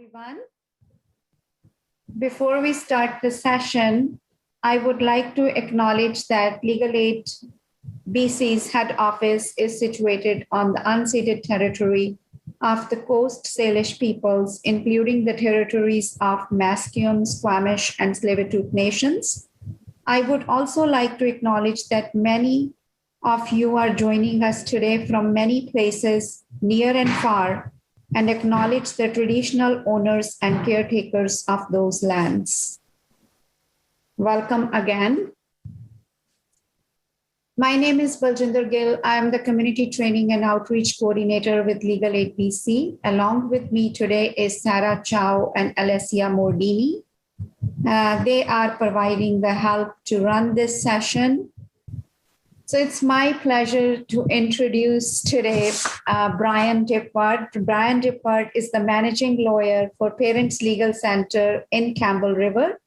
everyone. Before we start the session, I would like to acknowledge that Legal Aid BC's head office is situated on the unceded territory of the Coast Salish peoples, including the territories of Musqueam, Squamish, and Tsleil-Waututh nations. I would also like to acknowledge that many of you are joining us today from many places, near and far, and acknowledge the traditional owners and caretakers of those lands. Welcome again. My name is Baljinder Gill. I am the Community Training and Outreach Coordinator with Legal Aid BC. Along with me today is Sarah Chow and Alessia Mordini. They are providing the help to run this session. So it's my pleasure to introduce today Brian Dybwad. Brian Dybwad is the managing lawyer for Parents Legal Center in Campbell River.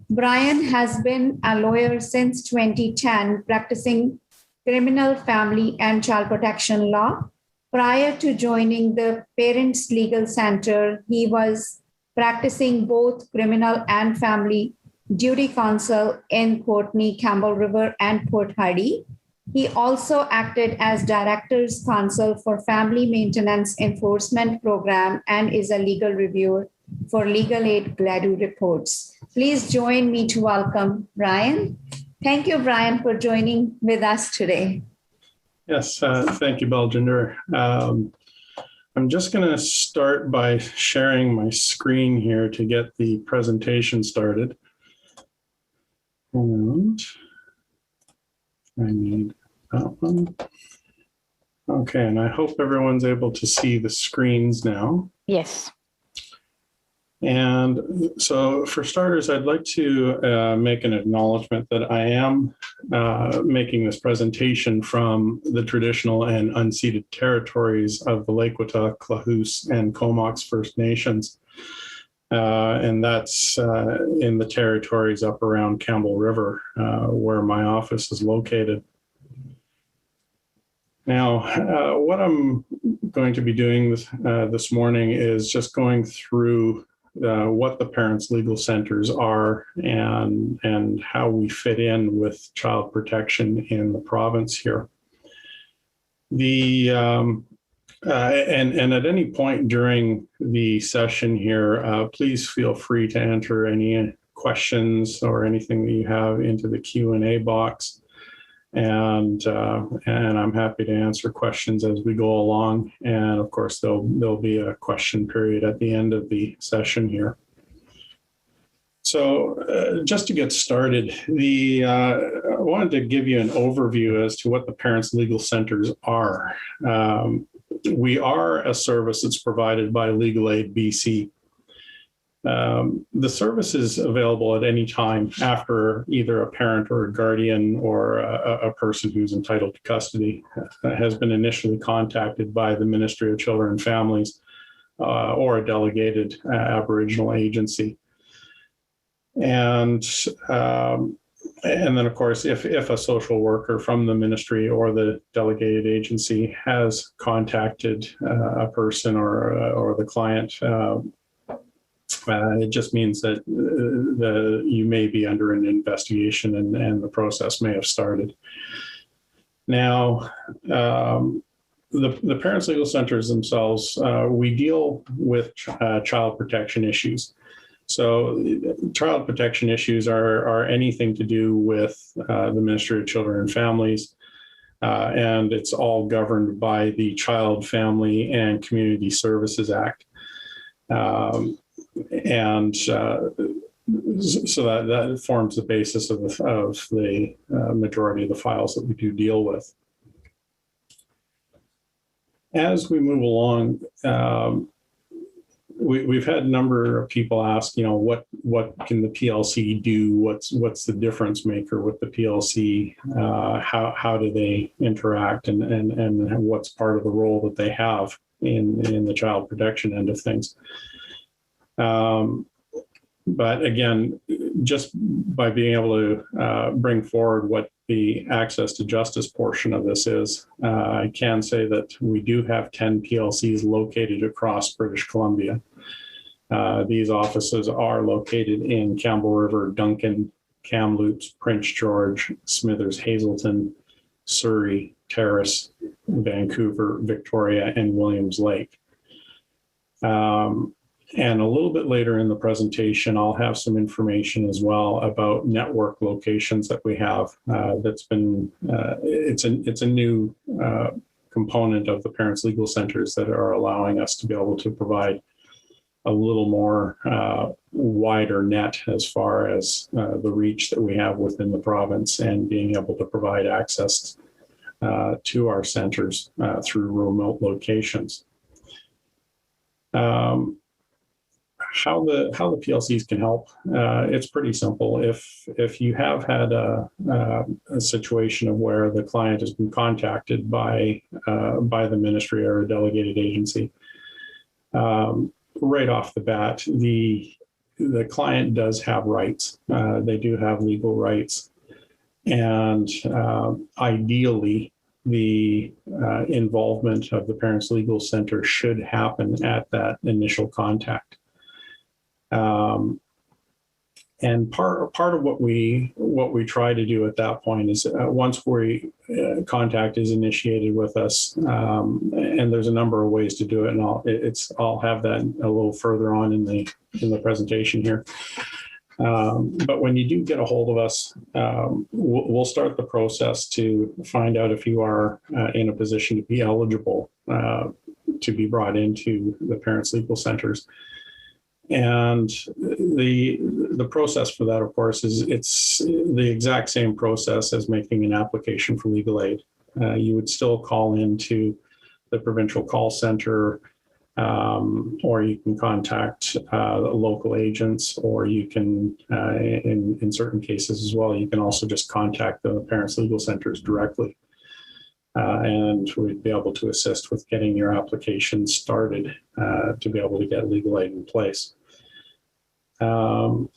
Brian has been a lawyer since 2010, practicing criminal, family, and child protection law. Prior to joining the Parents Legal Center, he was practicing both criminal and family duty counsel in Courtney, Campbell River, and Port Hardy. He also acted as Director's Counsel for Family Maintenance Enforcement Program and is a legal reviewer for Legal Aid GLADU reports. Please join me to welcome Brian. Thank you, Brian, for joining with us today. Yes, thank you, Baljinder. I'm just going to start by sharing my screen here to get the presentation started. And I need that one. Okay, and I hope everyone's able to see the screens now. Yes. And so for starters, I'd like to make an acknowledgement that I am making this presentation from the traditional and unceded territories of the Lakota, Klahoose, and Comox First Nations. And that's in the territories up around Campbell River, where my office is located. Now, what I'm going to be doing this morning is just going through what the Parents Legal Centers are and how we fit in with child protection in the province here. And at any point during the session here, please feel free to enter any questions or anything that you have into the Q&A box. And I'm happy to answer questions as we go along. And of course, there'll be a question period at the end of the session here. So just to get started, I wanted to give you an overview as to what the Parents Legal Centers are. We are a service that's provided by Legal Aid BC. The service is available at any time after either a parent or a guardian or a person who's entitled to custody has been initially contacted by the Ministry of Children and Families or a delegated Aboriginal agency. And then, of course, if a social worker from the ministry or the delegated agency has contacted a person or the client, it just means that you may be under an investigation and the process may have started. Now, the Parents Legal Centers themselves, we deal with child protection issues. So child protection issues are anything to do with the Ministry of Children and Families, and it's all governed by the Child, Family, and Community Services Act. And so that forms the basis of the majority of the files that we do deal with. As we move along, we've had a number of people ask, what can the PLC do? What's the difference maker with the PLC? How do they interact, and what's part of the role that they have in the child protection end of things? But again, just by being able to bring forward what the access to justice portion of this is, I can say that we do have 10 PLCs located across British Columbia. These offices are located in Campbell River, Duncan, Kamloops, Prince George, Smithers, Hazelton, Surrey, Terrace, Vancouver, Victoria, and Williams Lake. And a little bit later in the presentation, I'll have some information as well about network locations that we have. That's been, it's a new component of the Parents Legal Centers that are allowing us to be able to provide a little more wider net as far as the reach that we have within the province and being able to provide access to our centers through remote locations. How the PLCs can help, it's pretty simple. If you have had a situation of where the client has been contacted by the ministry or a delegated agency, right off the bat, the client does have rights. They do have legal rights, and ideally, the involvement of the Parents Legal Center should happen at that initial contact. And part of what we try to do at that point is once contact is initiated with us, and there's a number of ways to do it, and I'll have that a little further on in the presentation here. But when you do get a hold of us, we'll start the process to find out if you are in a position to be eligible to be brought into the Parents Legal Centers. And the process for that, of course, it's the exact same process as making an application for legal aid. You would still call into the provincial call center, or you can contact local agents, or you can, in certain cases as well, you can also just contact the Parents Legal Centers directly. And we'd be able to assist with getting your application started to be able to get legal aid in place. And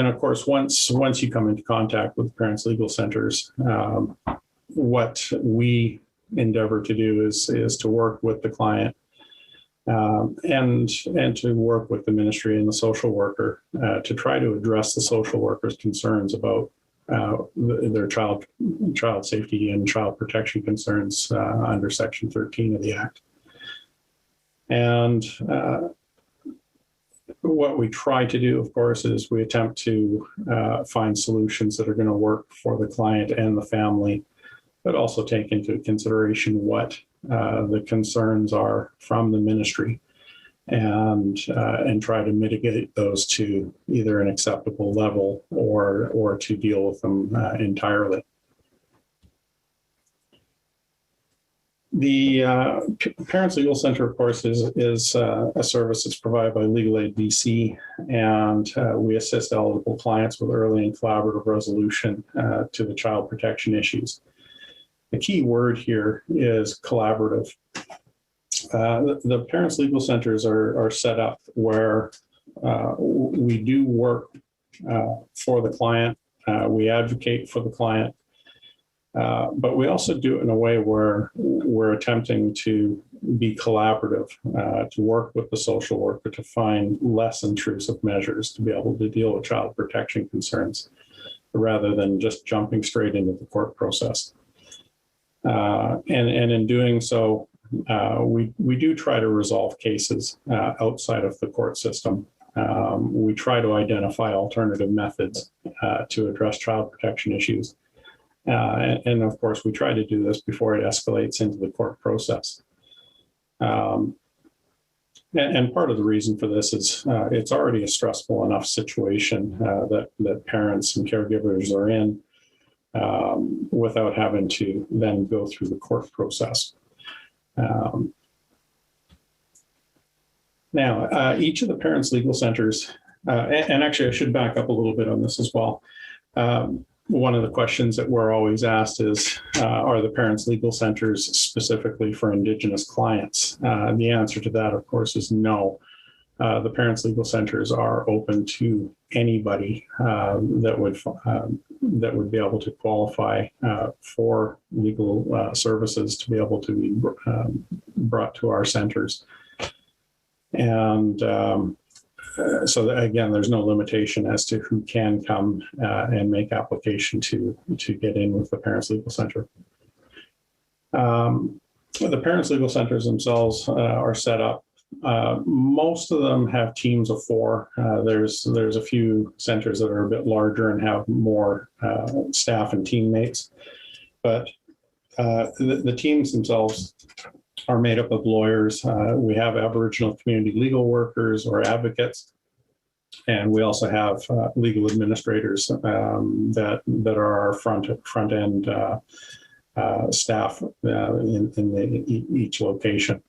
of course, once you come into contact with Parents Legal Centers, what we endeavor to do is to work with the client and to work with the ministry and the social worker to try to address the social worker's concerns about their child safety and child protection concerns under Section 13 of the Act. And what we try to do, of course, is we attempt to find solutions that are going to work for the client and the family, but also take into consideration what the concerns are from the ministry, and try to mitigate those to either an acceptable level or to deal with them entirely. The Parents Legal Center, of course, is a service that's provided by Legal Aid BC, and we assist eligible clients with early and collaborative resolution to the child protection issues. The key word here is collaborative. The Parents Legal Centers are set up where we do work for the client, we advocate for the client, but we also do it in a way where we're attempting to be collaborative, to work with the social worker to find less intrusive measures to be able to deal with child protection concerns, rather than just jumping straight into the court process. And in doing so, we do try to resolve cases outside of the court system. We try to identify alternative methods to address child protection issues. And of course, we try to do this before it escalates into the court process. And part of the reason for this is it's already a stressful enough situation that parents and caregivers are in without having to then go through the court process. Now, each of the Parents Legal Centers, and actually I should back up a little bit on this as well. One of the questions that we're always asked is, are the Parents Legal Centers specifically for Indigenous clients? The answer to that, of course, is no. The Parents Legal Centers are open to anybody that would be able to qualify for legal services to be able to be brought to our centers. And so again, there's no limitation as to who can come and make application to get in with the Parents Legal Center. The Parents Legal Centers themselves are set up. Most of them have teams of 4. There's a few centers that are a bit larger and have more staff and teammates, but the teams themselves are made up of lawyers. We have Aboriginal community legal workers or advocates, and we also have legal administrators that are our front end staff in each location.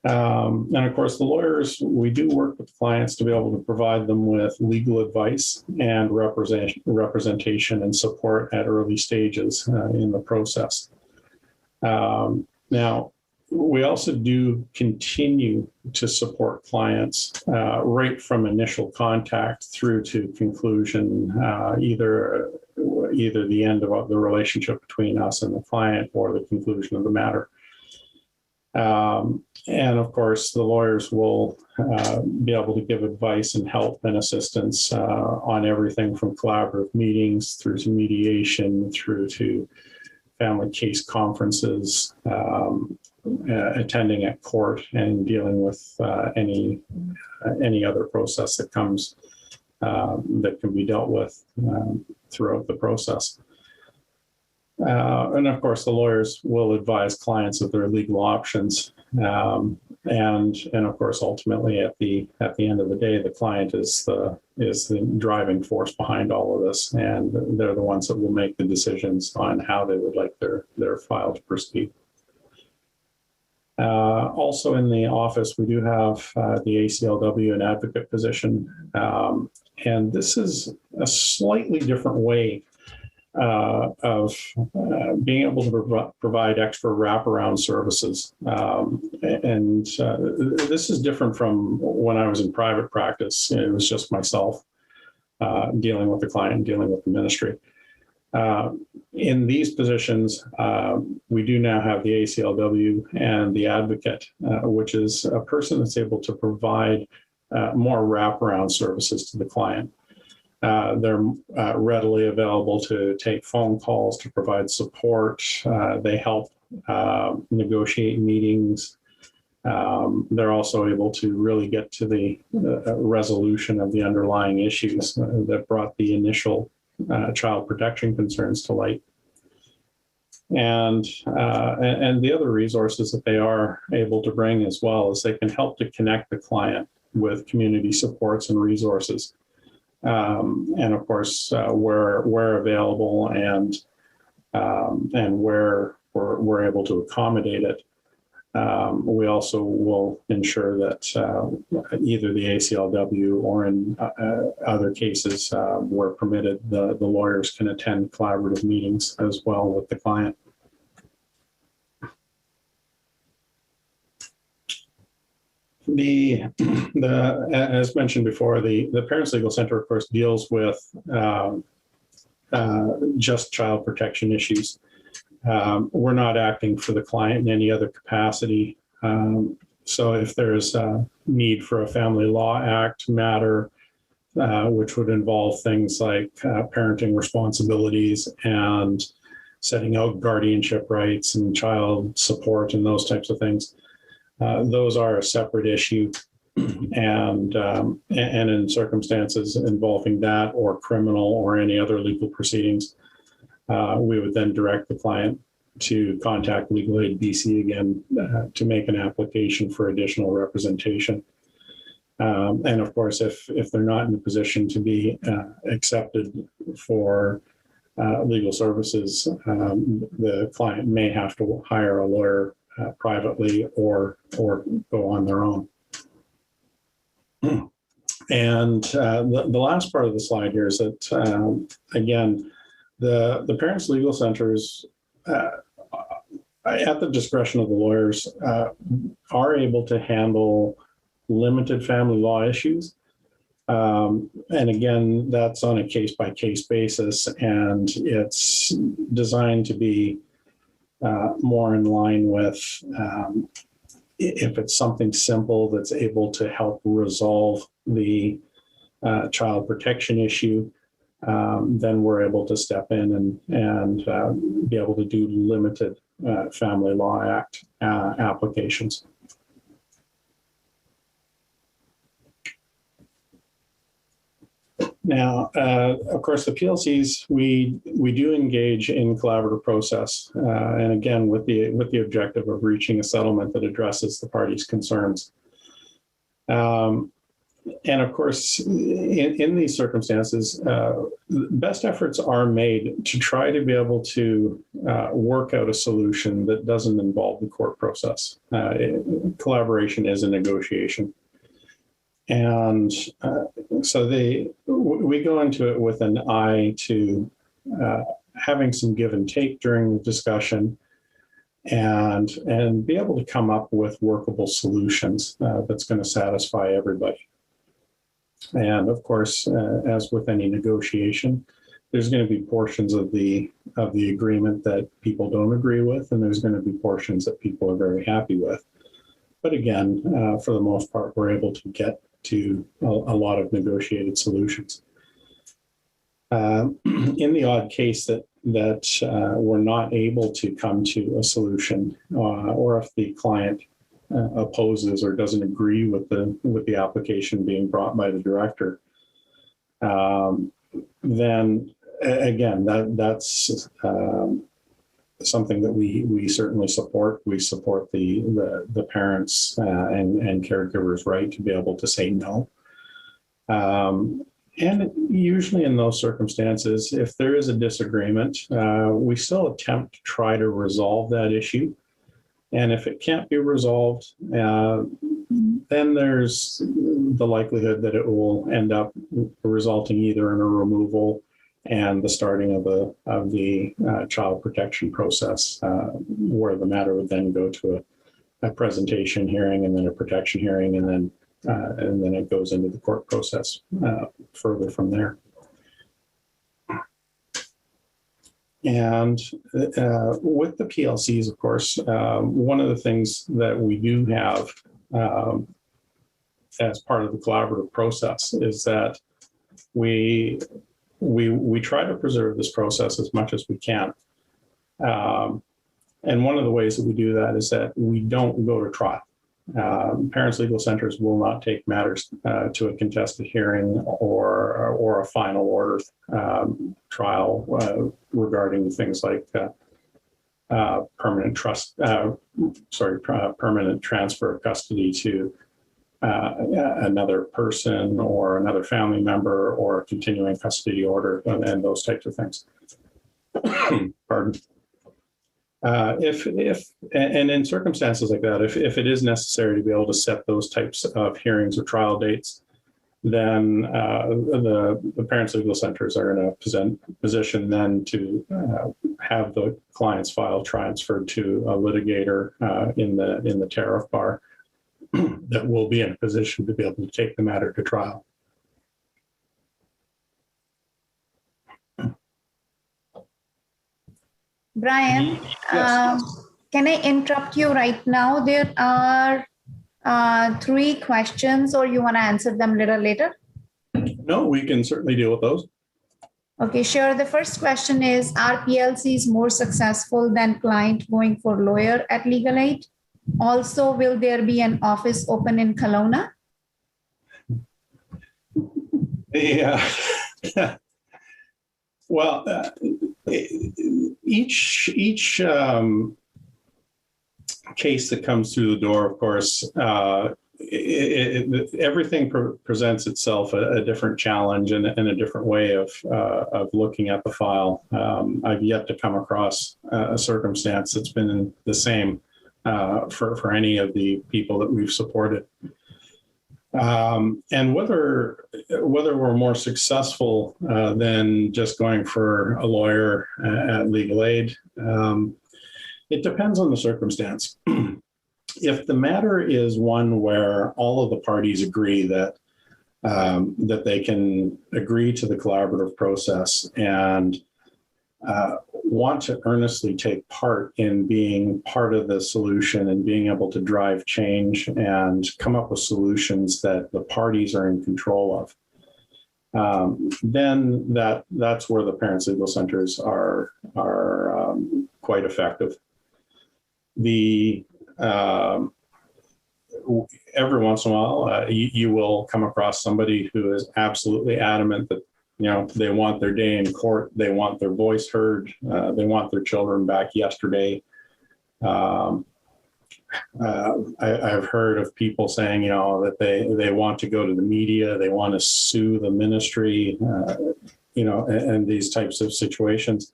And of course, the lawyers, we do work with clients to be able to provide them with legal advice and representation and support at early stages in the process. Now, we also do continue to support clients right from initial contact through to conclusion, either the end of the relationship between us and the client or the conclusion of the matter. And of course, the lawyers will be able to give advice and help and assistance on everything from collaborative meetings through to mediation, through to family case conferences, attending at court, and dealing with any other process that comes that can be dealt with throughout the process. And of course, the lawyers will advise clients of their legal options. And of course, ultimately, at the end of the day, the client is the driving force behind all of this, and they're the ones that will make the decisions on how they would like their file to proceed. Also in the office, we do have the ACLW and advocate position, and this is a slightly different way of being able to provide extra wraparound services. And this is different from when I was in private practice. It was just myself dealing with the client and dealing with the ministry. In these positions, we do now have the ACLW and the advocate, which is a person that's able to provide more wraparound services to the client. They're readily available to take phone calls, to provide support. They help negotiate meetings. They're also able to really get to the resolution of the underlying issues that brought the initial child protection concerns to light. And the other resources that they are able to bring as well is they can help to connect the client with community supports and resources. And of course, where available and where we're able to accommodate it, we also will ensure that either the ACLW or in other cases where permitted, the lawyers can attend collaborative meetings as well with the client. As mentioned before, the Parents Legal Center, of course, deals with just child protection issues. We're not acting for the client in any other capacity. So if there's a need for a Family Law Act matter, which would involve things like parenting responsibilities and setting out guardianship rights and child support and those types of things, those are a separate issue, and in circumstances involving that or criminal or any other legal proceedings, we would then direct the client to contact Legal Aid BC again to make an application for additional representation. And of course, if they're not in a position to be accepted for legal services, the client may have to hire a lawyer privately or go on their own. And the last part of the slide here is that, again, the Parents Legal Centers, at the discretion of the lawyers, are able to handle limited family law issues. And again, that's on a case-by-case basis, and it's designed to be more in line with if it's something simple that's able to help resolve the child protection issue, then we're able to step in and be able to do limited Family Law Act applications. Now, of course, the PLCs, we do engage in collaborative process, and again, with the objective of reaching a settlement that addresses the parties' concerns. And of course, in these circumstances, best efforts are made to try to be able to work out a solution that doesn't involve the court process. Collaboration is a negotiation. And so we go into it with an eye to having some give and take during the discussion, and be able to come up with workable solutions that's going to satisfy everybody. And of course, as with any negotiation, there's going to be portions of the agreement that people don't agree with, and there's going to be portions that people are very happy with. But again, for the most part, we're able to get to a lot of negotiated solutions. In the odd case that we're not able to come to a solution, or if the client opposes or doesn't agree with the application being brought by the director, then again, that's something that we certainly support. We support the parents and caregivers' right to be able to say no. And usually in those circumstances, if there is a disagreement, we still attempt to try to resolve that issue. And if it can't be resolved, then there's the likelihood that it will end up resulting either in a removal and the starting of the child protection process, where the matter would then go to a presentation hearing, and then a protection hearing, and then it goes into the court process further from there. And with the PLCs, of course, one of the things that we do have as part of the collaborative process is that we try to preserve this process as much as we can. And one of the ways that we do that is that we don't go to trial. Parents Legal Centers will not take matters to a contested hearing or a final order trial regarding things like permanent transfer of custody to another person or another family member, or a continuing custody order, and those types of things. Pardon. And in circumstances like that, if it is necessary to be able to set those types of hearings or trial dates, then the Parents Legal Centers are in a position then to have the client's file transferred to a litigator in the tariff bar that will be in a position to be able to take the matter to trial. Brian, Yes. can I interrupt you right now? There are 3 questions, or you want to answer them a little later? No, we can certainly deal with those. Okay, sure. The first question is, are PLCs more successful than client going for lawyer at Legal Aid? Also, will there be an office open in Kelowna? Yeah. Well, each case that comes through the door, of course, everything presents itself a different challenge and a different way of looking at the file. I've yet to come across a circumstance that's been the same for any of the people that we've supported. And whether we're more successful than just going for a lawyer at Legal Aid, it depends on the circumstance. If the matter is one where all of the parties agree that they can agree to the collaborative process, and want to earnestly take part in being part of the solution and being able to drive change and come up with solutions that the parties are in control of, then that's where the Parents Legal Centers are quite effective. Every once in a while, you will come across somebody who is absolutely adamant that they want their day in court, they want their voice heard, they want their children back yesterday. I've heard of people saying, that they want to go to the media, they want to sue the ministry, and these types of situations,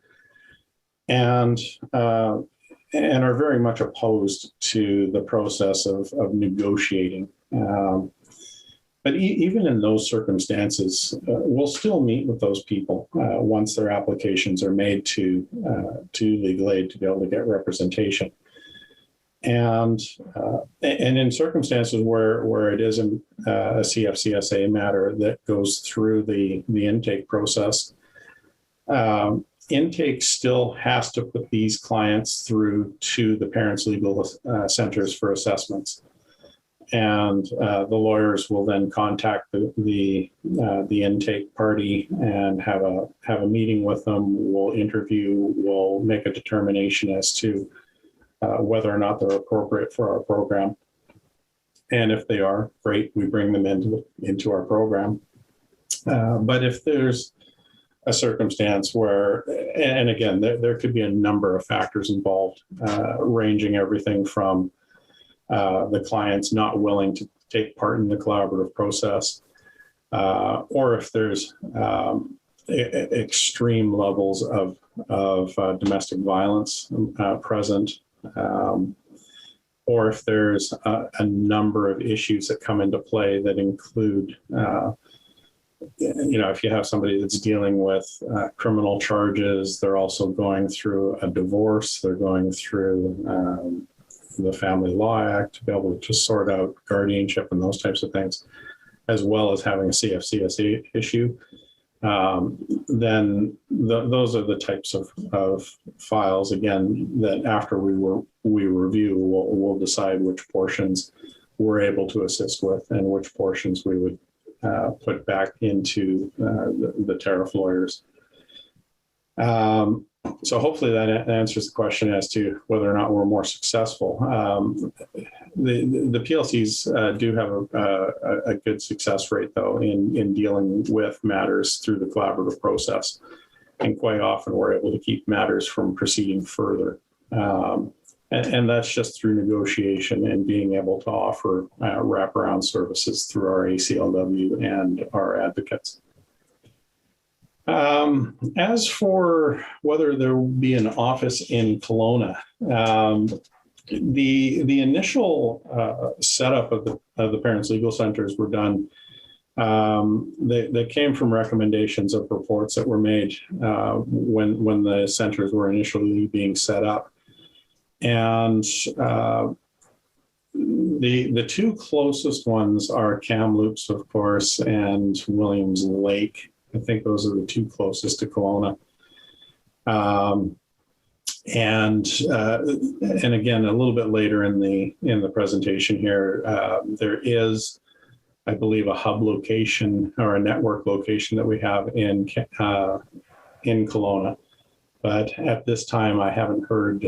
and are very much opposed to the process of negotiating. But even in those circumstances, we'll still meet with those people once their applications are made to legal aid to be able to get representation. And in circumstances where it is a CFCSA matter that goes through the intake process, intake still has to put these clients through to the Parents Legal Centers for assessments. And the lawyers will then contact the intake party and have a meeting with them. We'll interview. We'll make a determination as to whether or not they're appropriate for our program. And if they are, great, we bring them into our program. But if there's a circumstance where, and again, there could be a number of factors involved, ranging everything from the client's not willing to take part in the collaborative process, or if there's extreme levels of domestic violence present, or if there's a number of issues that come into play that include, if you have somebody that's dealing with criminal charges, they're also going through a divorce, they're going through the Family Law Act to be able to sort out guardianship and those types of things, as well as having a CFCSA issue, then those are the types of files, again, that after we review, we'll decide which portions we're able to assist with and which portions we would put back into the tariff lawyers. So hopefully that answers the question as to whether or not we're more successful. The PLCs do have a good success rate, though, in dealing with matters through the collaborative process. And quite often we're able to keep matters from proceeding further. And that's just through negotiation and being able to offer wraparound services through our ACLW and our advocates. As for whether there will be an office in Kelowna, the initial setup of the Parents Legal Centers were done. They came from recommendations of reports that were made when the centers were initially being set up, and the two closest ones are Kamloops, of course, and Williams Lake. I think those are the two closest to Kelowna. And again, a little bit later in the presentation here, there is, I believe, a hub location or a network location that we have in Kelowna. But at this time, I haven't heard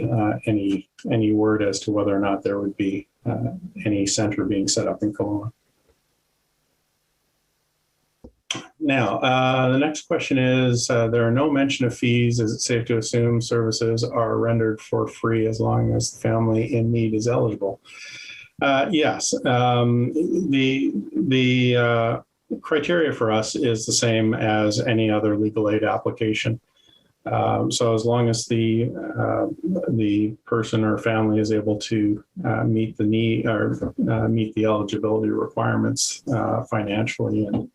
any word as to whether or not there would be any center being set up in Kelowna. Now, the next question is, there are no mention of fees. Is it safe to assume services are rendered for free as long as the family in need is eligible? Yes. The criteria for us is the same as any other legal aid application. So as long as the person or family is able to meet the need or meet the eligibility requirements financially and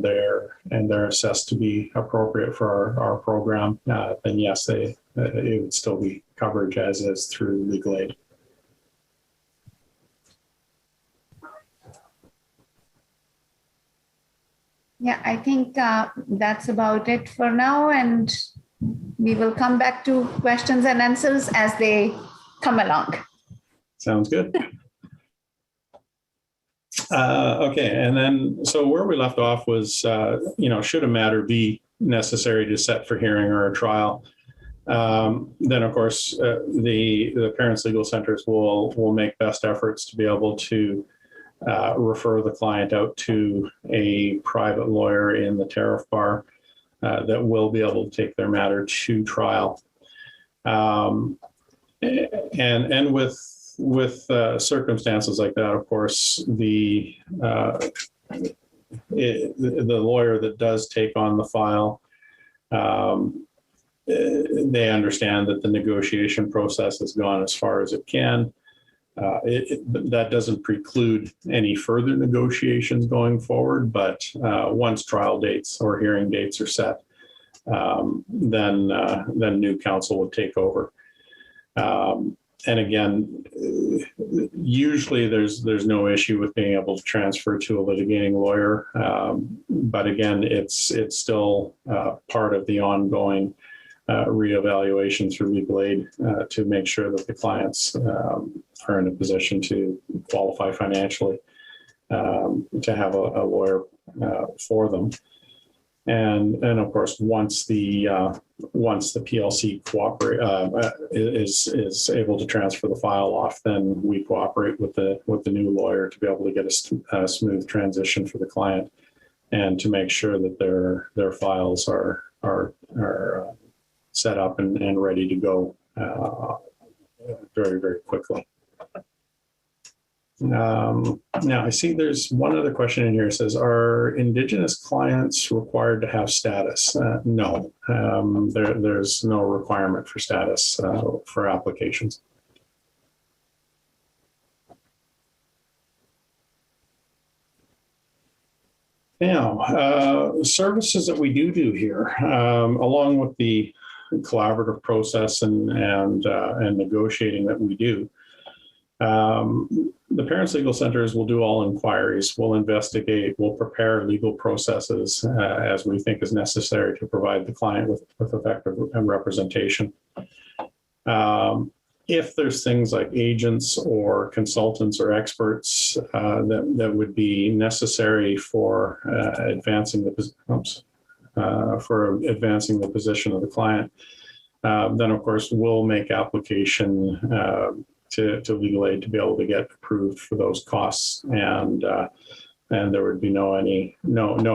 they're assessed to be appropriate for our program, then yes, it would still be coverage as is through legal aid. Yeah, I think that's about it for now. And we will come back to questions and answers as they come along. Sounds good. Okay, and then so where we left off was, should a matter be necessary to set for hearing or a trial, then of course the Parents Legal Centers will make best efforts to be able to refer the client out to a private lawyer in the tariff bar that will be able to take their matter to trial. And with circumstances like that, of course, the lawyer that does take on the file, they understand that the negotiation process has gone as far as it can. That doesn't preclude any further negotiations going forward, but once trial dates or hearing dates are set, then new counsel would take over. And again, usually there's no issue with being able to transfer to a litigating lawyer, but again, it's still part of the ongoing reevaluation through legal aid to make sure that the clients are in a position to qualify financially to have a lawyer for them. And of course, once the PLC is able to transfer the file off, then we cooperate with the new lawyer to be able to get a smooth transition for the client, and to make sure that their files are set up and ready to go very, very quickly. Now I see there's one other question in here. It says, are Indigenous clients required to have status? No, there's no requirement for status for applications. Now, services that we do here, along with the collaborative process and negotiating that we do, the Parents Legal Centers will do all inquiries, will investigate, will prepare legal processes as we think is necessary to provide the client with effective representation. If there's things like agents or consultants or experts that would be necessary for advancing the position of the client, then of course we'll make application to legal aid to be able to get approved for those costs, and there would be no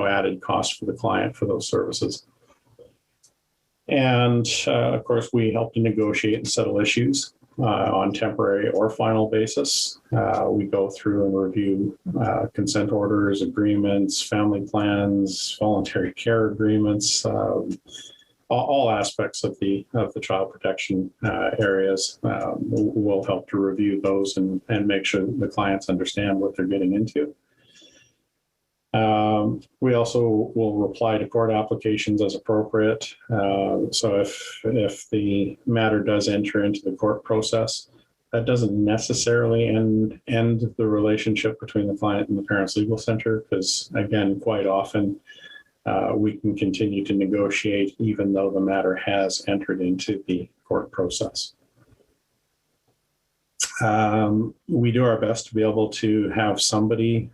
added cost for the client for those services. And of course, we help to negotiate and settle issues on temporary or final basis. We go through and review consent orders, agreements, family plans, voluntary care agreements, all aspects of the child protection areas. We'll help to review those and make sure that the clients understand what they're getting into. We also will reply to court applications as appropriate. So if the matter does enter into the court process, that doesn't necessarily end the relationship between the client and the Parents Legal Center, because again, quite often we can continue to negotiate even though the matter has entered into the court process. We do our best to be able to have somebody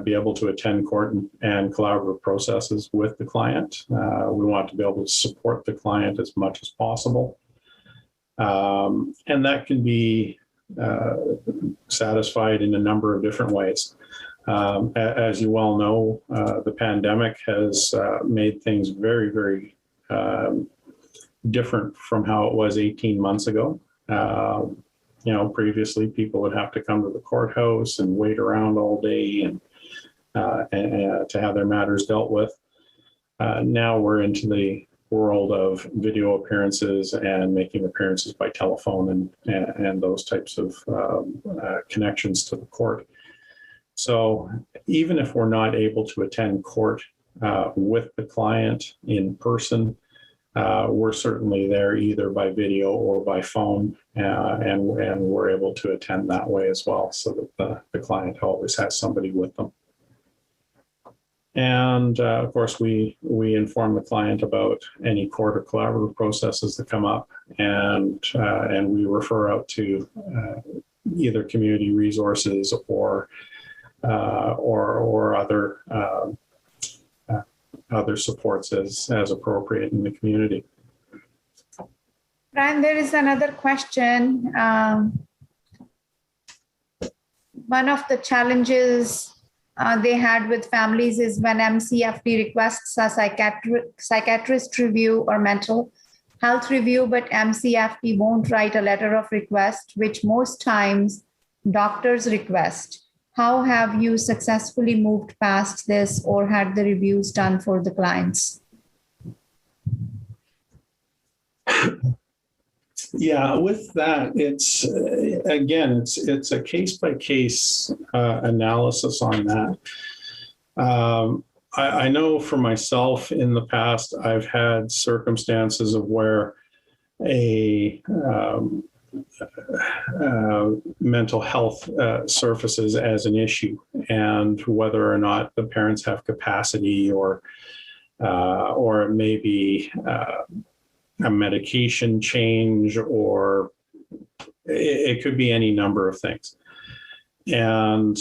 be able to attend court and collaborative processes with the client. We want to be able to support the client as much as possible. And that can be satisfied in a number of different ways. As you well know, the pandemic has made things very, very different from how it was 18 months ago. Previously people would have to come to the courthouse and wait around all day and to have their matters dealt with. Now we're into the world of video appearances and making appearances by telephone and those types of connections to the court. So even if we're not able to attend court with the client in person, we're certainly there either by video or by phone, and we're able to attend that way as well, so that the client always has somebody with them. And of course, we inform the client about any court or collaborative processes that come up, and we refer out to either community resources or other supports as appropriate in the community. Brian, there is another question. One of the challenges they had with families is when MCFD requests a psychiatrist review or mental health review, but MCFD won't write a letter of request, which most times doctors request. How have you successfully moved past this or had the reviews done for the clients? Yeah, with that, it's a case-by-case analysis on that. I know for myself in the past, I've had circumstances of where a mental health surfaces as an issue, and whether or not the parents have capacity or it may be a medication change, or it could be any number of things. And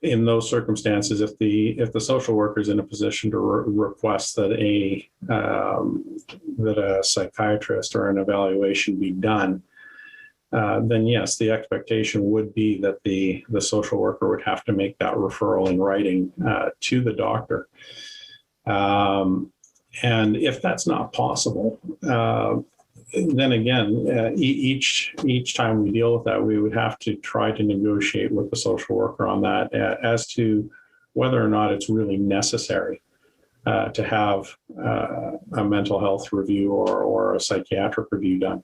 in those circumstances, if the social worker is in a position to request that a psychiatrist or an evaluation be done, then yes, the expectation would be that the social worker would have to make that referral in writing to the doctor. And if that's not possible, then again, each time we deal with that, we would have to try to negotiate with the social worker on that as to whether or not it's really necessary to have a mental health review or a psychiatric review done.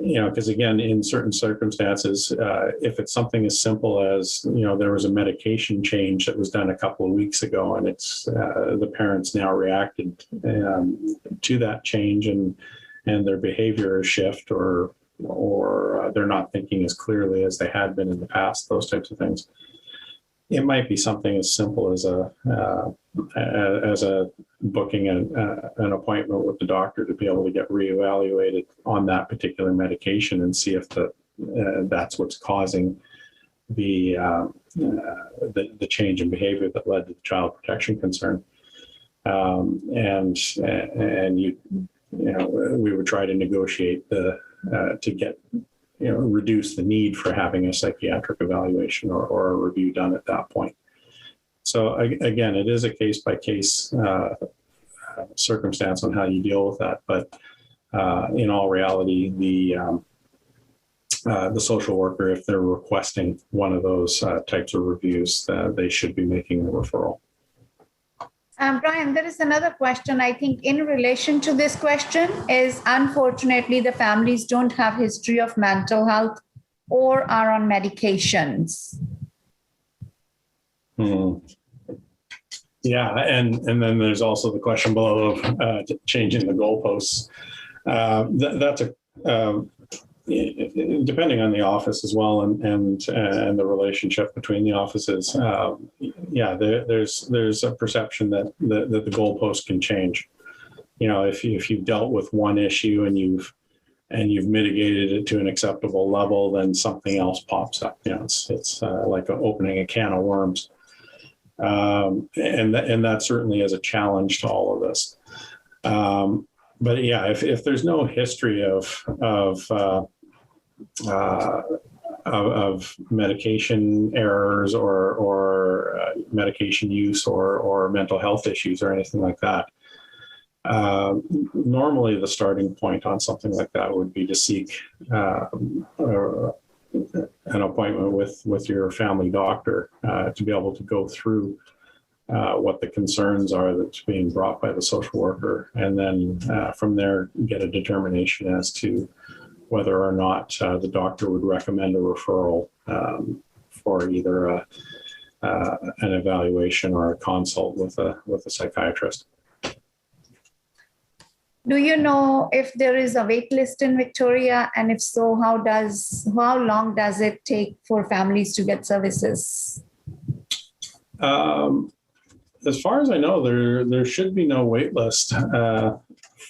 Because again, in certain circumstances, if it's something as simple as, there was a medication change that was done a couple of weeks ago, and it's the parents now reacted to that change, and their behavior is shift, or they're not thinking as clearly as they had been in the past, those types of things. It might be something as simple as a booking an appointment with the doctor to be able to get reevaluated on that particular medication and see if that's what's causing the change in behavior that led to the child protection concern. And we would try to negotiate to get reduce the need for having a psychiatric evaluation or a review done at that point. So again, it is a case-by-case circumstance on how you deal with that. But in all reality, the social worker, if they're requesting one of those types of reviews, they should be making the referral. Brian, there is another question, I think, in relation to this question is, unfortunately, the families don't have history of mental health or are on medications. Yeah, and then there's also the question below of changing the goalposts. That's depending on the office as well, and the relationship between the offices. There's a perception that the goalpost can change. If you've dealt with one issue and you've mitigated it to an acceptable level, then something else pops up. It's like opening a can of worms, and that certainly is a challenge to all of this. But yeah, if there's no history of medication errors or medication use or mental health issues or anything like that, normally the starting point on something like that would be to seek an appointment with your family doctor to be able to go through what the concerns are that's being brought by the social worker, and then from there get a determination as to whether or not the doctor would recommend a referral for either an evaluation or a consult with a psychiatrist. Do you know if there is a wait list in Victoria? And if so, how long does it take for families to get services? As far as I know, there should be no wait list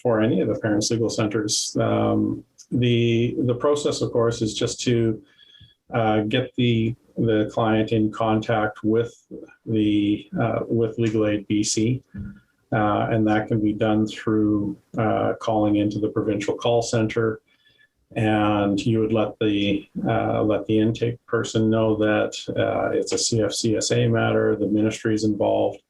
for any of the parents' legal centers. The process, of course, is just to get the client in contact with with Legal Aid BC. And that can be done through calling into the provincial call center, and you would let the intake person know that it's a CFCSA matter, the ministry is involved.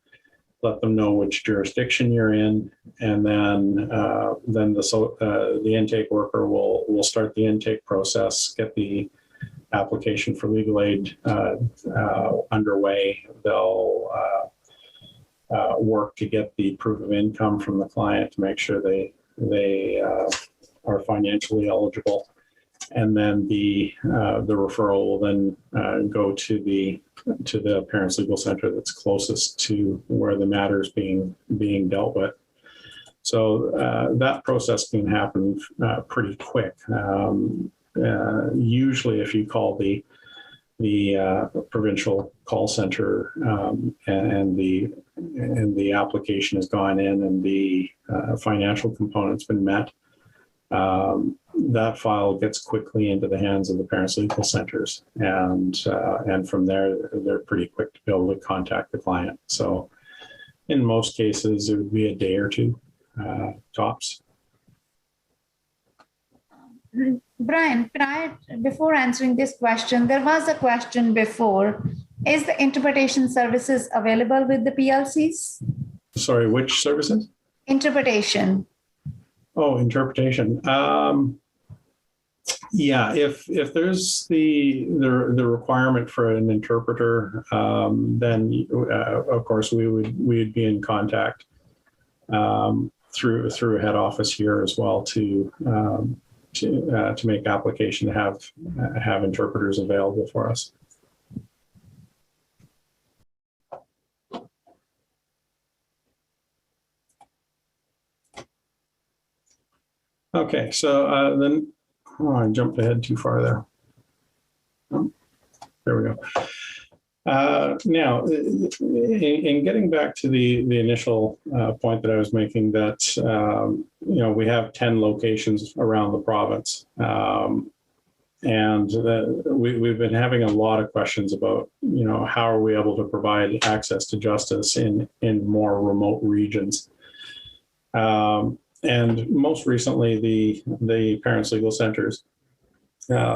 Let them know which jurisdiction you're in, and then the intake worker will start the intake process, get the application for legal aid underway. They'll work to get the proof of income from the client to make sure they are financially eligible, and then the referral will then go to the parents' legal center that's closest to where the matter is being dealt with. So that process can happen pretty quick. Usually, if you call the provincial call center and the application has gone in and the financial component's been met, that file gets quickly into the hands of the parents' legal centers, and from there they're pretty quick to be able to contact the client. So in most cases it would be a day or two tops. Brian, before answering this question, there was a question before. Is the interpretation services available with the PLCs? Sorry, which services? Interpretation. Oh, interpretation. Yeah, if there's the requirement for an interpreter, then of course we would be in contact through head office here as well to make application to have interpreters available for us. Okay, so then I jumped ahead too far there. Oh, there we go. Now, in getting back to the initial point that I was making, that we have 10 locations around the province, and we've been having a lot of questions about how are we able to provide access to justice in more remote regions. And most recently, the parents' legal centers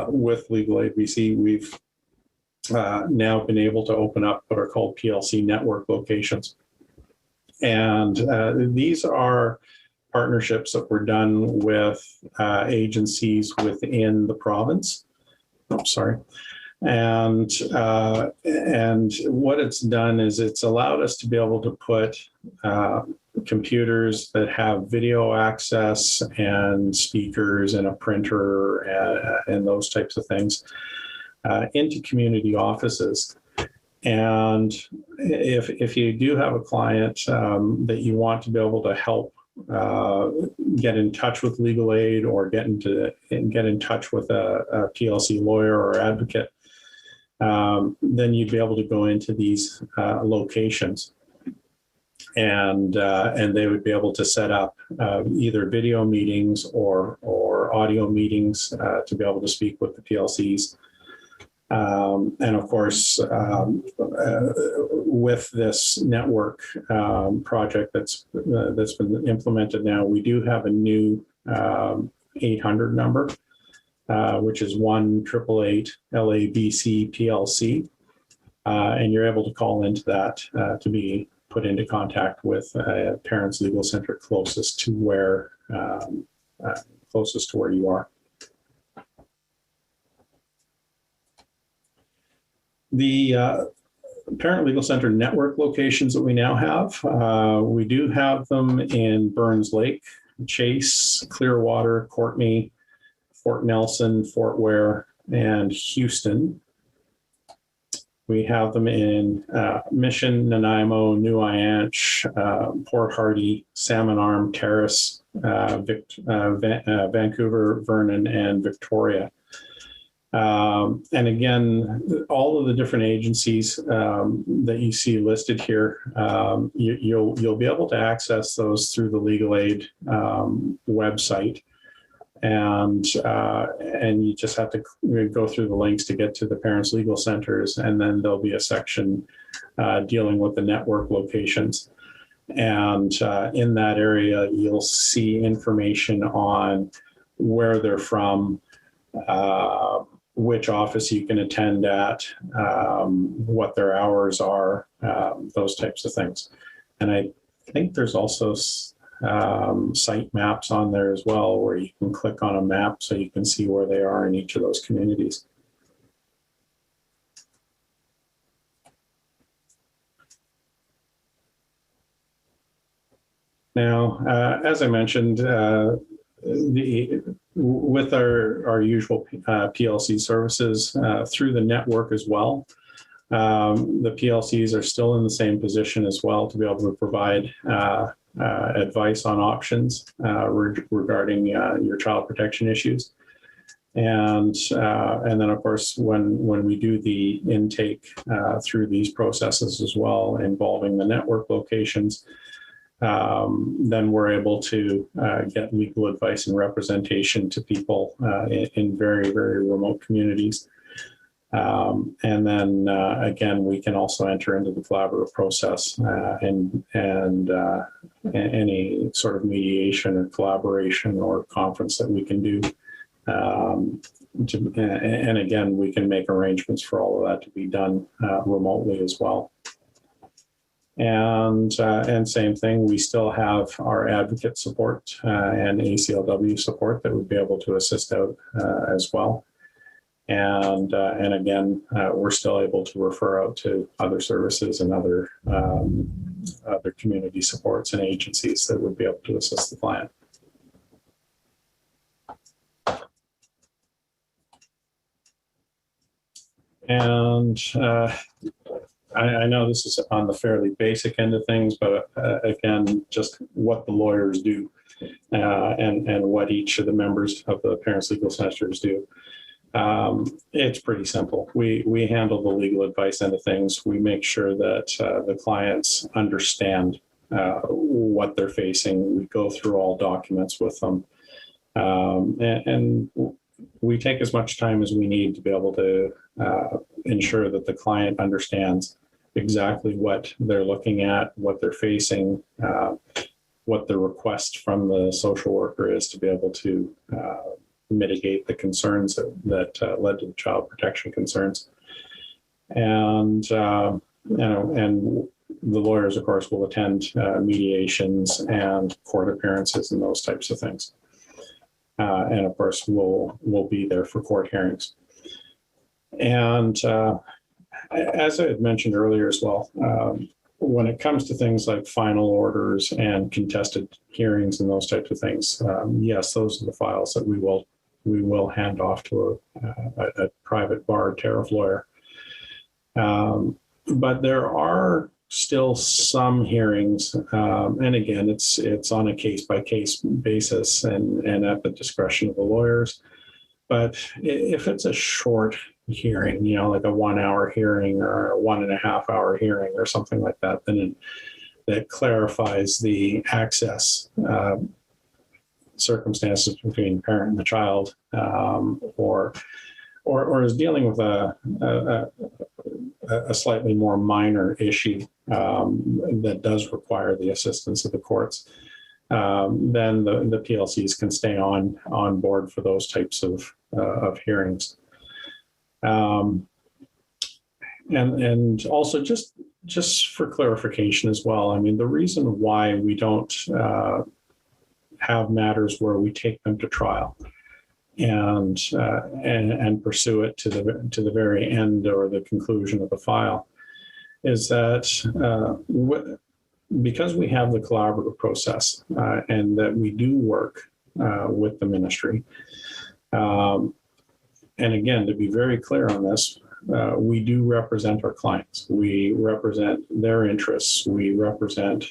with Legal Aid BC, we've now been able to open up what are called PLC Network locations. And these are partnerships that were done with agencies within the province. Oh, sorry. And what it's done is it's allowed us to be able to put computers that have video access and speakers and a printer and those types of things into community offices. And if you do have a client that you want to be able to help get in touch with legal aid or get in touch with a PLC lawyer or advocate, then you'd be able to go into these locations, and they would be able to set up either video meetings or audio meetings to be able to speak with the PLCs. And of course, with this network project that's been implemented now, we do have a new 800 number, which is 1-888-LABC PLC, and you're able to call into that to be put into contact with a parents' legal center closest to where you are. The parent legal center network locations that we now have, we do have them in Burns Lake, Chase, Clearwater, Courtney, Fort Nelson, Fort Ware, and Houston. We have them in Mission, Nanaimo, New Ianche, Port Hardy, Salmon Arm, Terrace, Vancouver, Vernon, and Victoria. And again, all of the different agencies that you see listed here, you'll be able to access those through the Legal Aid website. And you just have to go through the links to get to the Parents Legal Centers, and then there'll be a section dealing with the network locations. And in that area, you'll see information on where they're from, which office you can attend at, what their hours are, those types of things. And I think there's also site maps on there as well, where you can click on a map so you can see where they are in each of those communities. Now, as I mentioned, with our usual PLC services through the network as well, the PLCs are still in the same position as well to be able to provide advice on options regarding your child protection issues. And then, of course, when we do the intake through these processes as well, involving the network locations, then we're able to get legal advice and representation to people in very, very remote communities. And then again, we can also enter into the collaborative process and any sort of mediation or collaboration or conference that we can do. And again, we can make arrangements for all of that to be done remotely as well. And same thing, we still have our advocate support and ACLW support that would be able to assist out as well. And again, we're still able to refer out to other services and other community supports and agencies that would be able to assist the client. And I know this is on the fairly basic end of things, but again, just what the lawyers do and what each of the members of the Parents Legal Centers do. It's pretty simple. We handle the legal advice end of things. We make sure that the clients understand what they're facing. We go through all documents with them. And we take as much time as we need to be able to ensure that the client understands exactly what they're looking at, what they're facing, what the request from the social worker is to be able to mitigate the concerns that led to the child protection concerns. And, and the lawyers, of course, will attend mediations and court appearances and those types of things. And of course, we'll be there for court hearings. And as I had mentioned earlier as well, when it comes to things like final orders and contested hearings and those types of things, yes, those are the files that we will hand off to a private bar tariff lawyer. But there are still some hearings, and again, it's on a case-by-case basis and at the discretion of the lawyers. But if it's a short hearing, like a 1 hour hearing or a 1.5 hour hearing or something like that, then that clarifies the access circumstances between the parent and the child, or is dealing with a slightly more minor issue that does require the assistance of the courts, then the PLCs can stay on board for those types of hearings. And also just for clarification as well, I mean, the reason why we don't have matters where we take them to trial and pursue it to the very end or the conclusion of the file is that because we have the collaborative process and that we do work with the ministry. And again, to be very clear on this, we do represent our clients. We represent their interests. We represent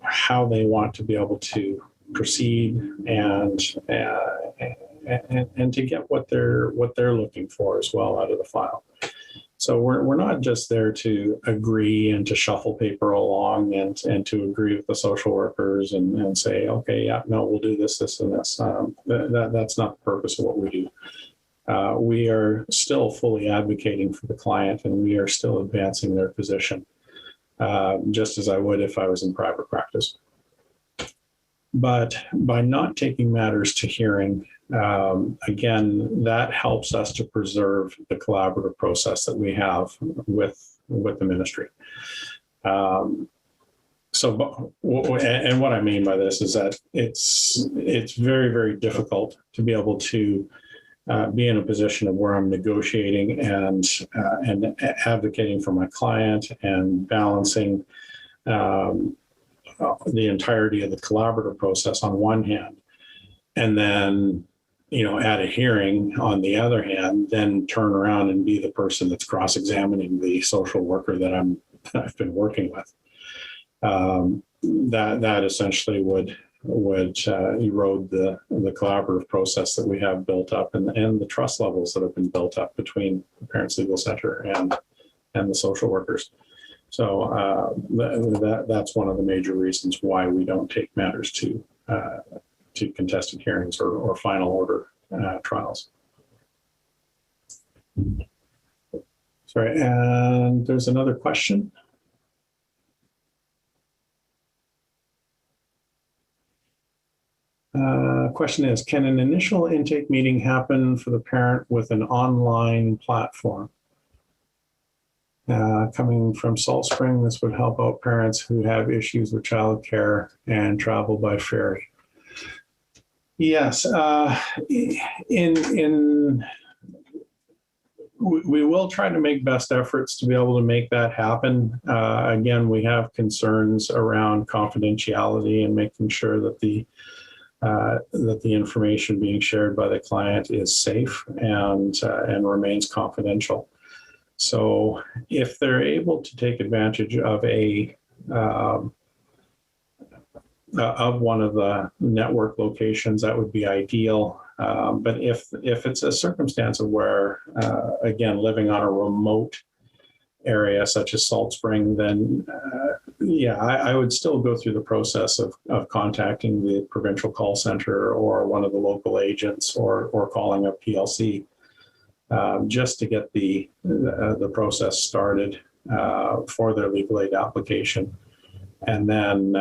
how they want to be able to proceed and to get what they're looking for as well out of the file. So we're not just there to agree and to shuffle paper along and to agree with the social workers and say, okay, yeah, no, we'll do this, this, and this. That's not the purpose of what we do. We are still fully advocating for the client, and we are still advancing their position, just as I would if I was in private practice. But by not taking matters to hearing, again, that helps us to preserve the collaborative process that we have with the ministry. And what I mean by this is that it's very, very difficult to be able to be in a position of where I'm negotiating and advocating for my client and balancing the entirety of the collaborative process on one hand, and then, at a hearing on the other hand, then turn around and be the person that's cross-examining the social worker that I've been working with. That essentially would erode the collaborative process that we have built up and the trust levels that have been built up between the Parents Legal Center and the social workers. So that's one of the major reasons why we don't take matters to contested hearings or final order trials. Sorry, and there's another question. Question is, can an initial intake meeting happen for the parent with an online platform? Coming from Salt Spring, this would help out parents who have issues with childcare and travel by ferry. Yes, we will try to make best efforts to be able to make that happen. Again, we have concerns around confidentiality and making sure that the information being shared by the client is safe and remains confidential. So if they're able to take advantage of of one of the network locations, that would be ideal. But if it's a circumstance of where, again, living on a remote area such as Salt Spring, then I would still go through the process of contacting the provincial call center or one of the local agents or calling a PLC. Just to get the process started for their legal aid application, and then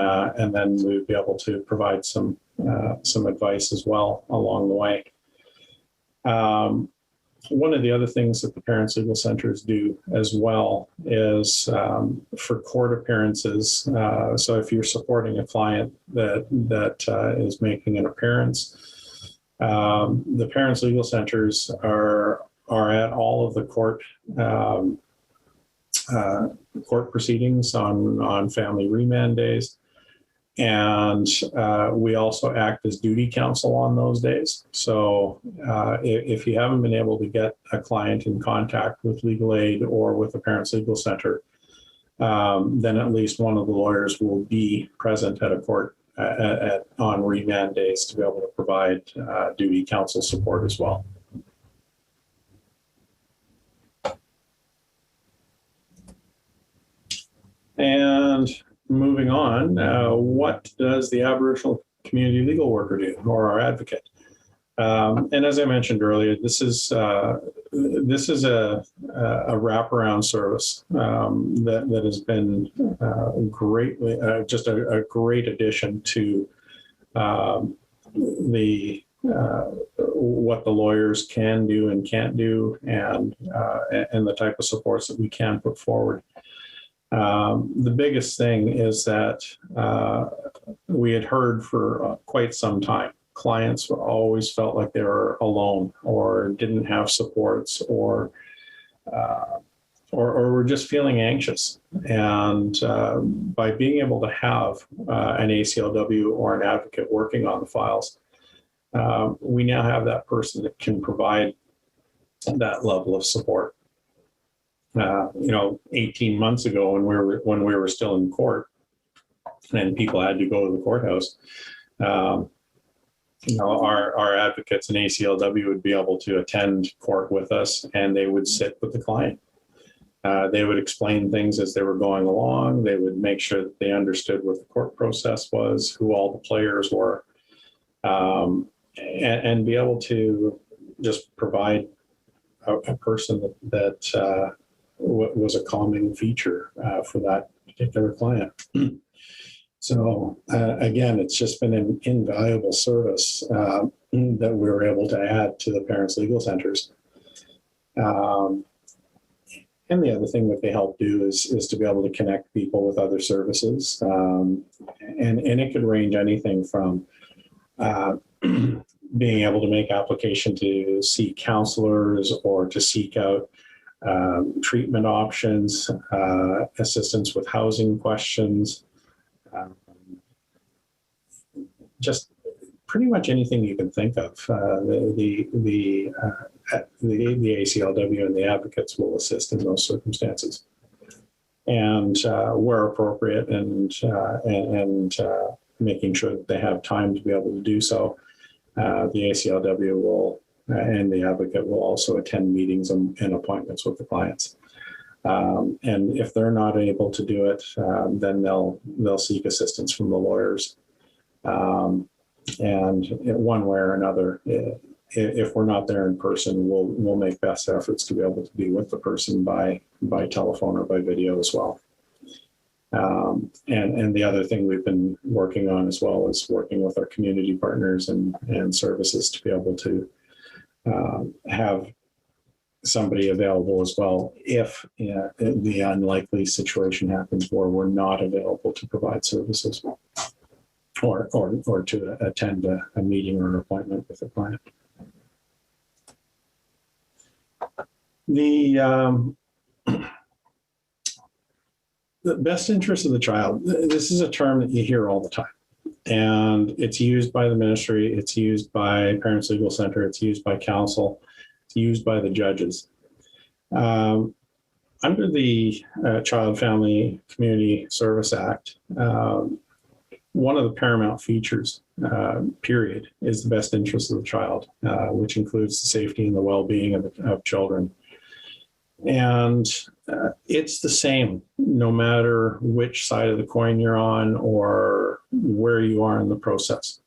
we'd be able to provide some advice as well along the way. One of the other things that the Parents Legal Centers do as well is for court appearances. So if you're supporting a client that is making an appearance, the Parents Legal Centers are at all of the court proceedings on family remand days. And we also act as duty counsel on those days. So if you haven't been able to get a client in contact with legal aid or with the Parents Legal Center, then at least one of the lawyers will be present at a court on remand days to be able to provide duty counsel support as well. And moving on, what does the Aboriginal community legal worker do, or our advocate? And as I mentioned earlier, this is a wraparound service that has been greatly just a great addition to what the lawyers can do and can't do, and the type of supports that we can put forward. The biggest thing is that we had heard for quite some time, clients always felt like they were alone or didn't have supports or were just feeling anxious. And by being able to have an ACLW or an advocate working on the files, we now have that person that can provide that level of support. 18 months ago when we were still in court and people had to go to the courthouse, our advocates in ACLW would be able to attend court with us, and they would sit with the client. They would explain things as they were going along. They would make sure that they understood what the court process was, who all the players were, and be able to just provide a person that was a calming feature for that particular client. So again, it's just been an invaluable service that we were able to add to the Parents Legal Centers. And the other thing that they help do is to be able to connect people with other services. And it could range anything from being able to make application to seek counselors or to seek out treatment options, assistance with housing questions, just pretty much anything you can think of. The ACLW and the advocates will assist in those circumstances, and where appropriate, and making sure that they have time to be able to do so. The ACLW will and the advocate will also attend meetings and appointments with the clients. And if they're not able to do it, then they'll seek assistance from the lawyers. And in one way or another, if we're not there in person, we'll make best efforts to be able to be with the person by telephone or by video as well. And the other thing we've been working on as well is working with our community partners and services to be able to have somebody available as well if the unlikely situation happens where we're not available to provide services or to attend a meeting or an appointment with a client. The best interest of the child, this is a term that you hear all the time. And it's used by the ministry, it's used by Parents Legal Center, it's used by council, it's used by the judges. Under the Child Family Community Service Act, one of the paramount features, period, is the best interest of the child, which includes the safety and the well-being of children. And it's the same no matter which side of the coin you're on or where you are in the process.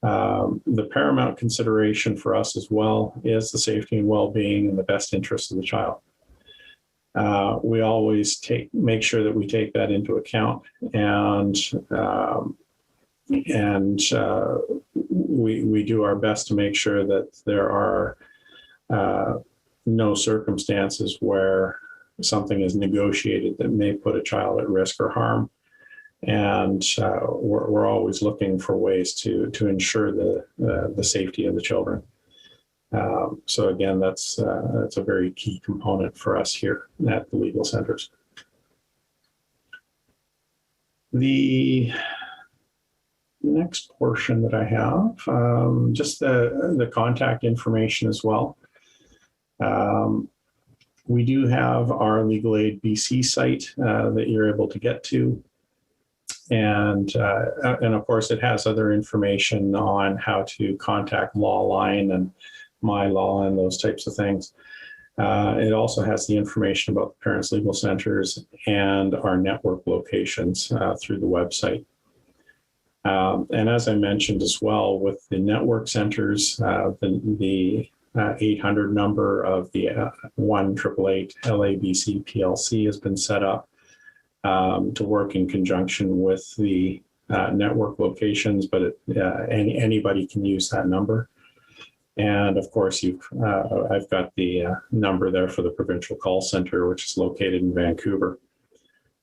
The paramount consideration for us as well is the safety and well-being and the best interest of the child. We always make sure that we take that into account, and we do our best to make sure that there are no circumstances where something is negotiated that may put a child at risk or harm. And we're always looking for ways to ensure the safety of the children. So again, that's a very key component for us here at the legal centers. The next portion that I have, just the contact information as well. We do have our Legal Aid BC site that you're able to get to. And of course, it has other information on how to contact Lawline and My Law and those types of things. It also has the information about the Parents Legal Centers and our network locations through the website. And as I mentioned as well, with the network centers, the 800 number of the 1-888 LABC PLC has been set up to work in conjunction with the network locations, but anybody can use that number. And of course, I've got the number there for the provincial call center, which is located in Vancouver.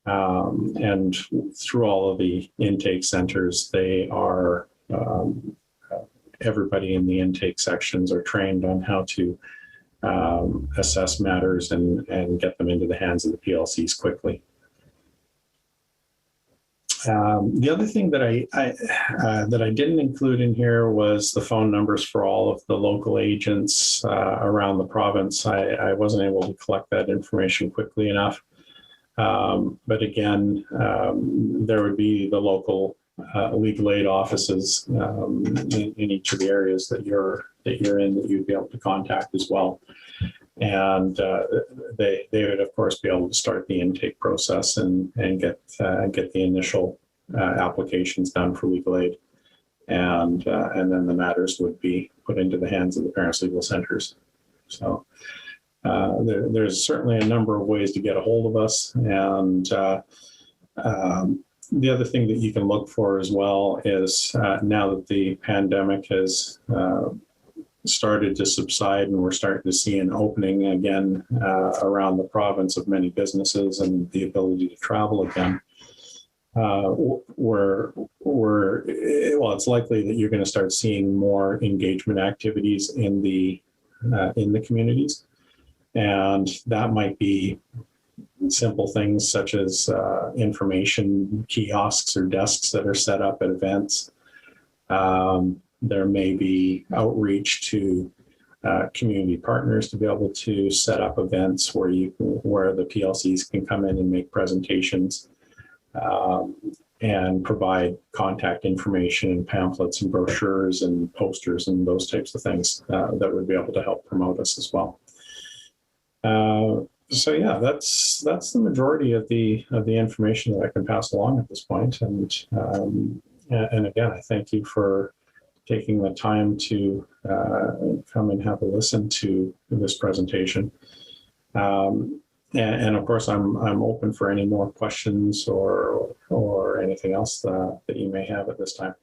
And through all of the intake centers, they are everybody in the intake sections are trained on how to assess matters and get them into the hands of the PLCs quickly. The other thing that that I didn't include in here was the phone numbers for all of the local agents around the province. I wasn't able to collect that information quickly enough. But again, there would be the local legal aid offices in each of the areas that you're in that you'd be able to contact as well. And they would, of course, be able to start the intake process and get the initial applications done for legal aid, and then the matters would be put into the hands of the parents' legal centers. So there's certainly a number of ways to get a hold of us, and the other thing that you can look for as well is now that the pandemic has started to subside and we're starting to see an opening again around the province of many businesses and the ability to travel again, it's likely that you're going to start seeing more engagement activities in the communities, and that might be simple things such as information kiosks or desks that are set up at events. There may be outreach to community partners to be able to set up events where the PLCs can come in and make presentations and provide contact information and pamphlets and brochures and posters and those types of things that would be able to help promote us as well. So yeah, that's the majority of the information that I can pass along at this point. And again, I thank you for taking the time to come and have a listen to this presentation. And of course, I'm open for any more questions or anything else that you may have at this time.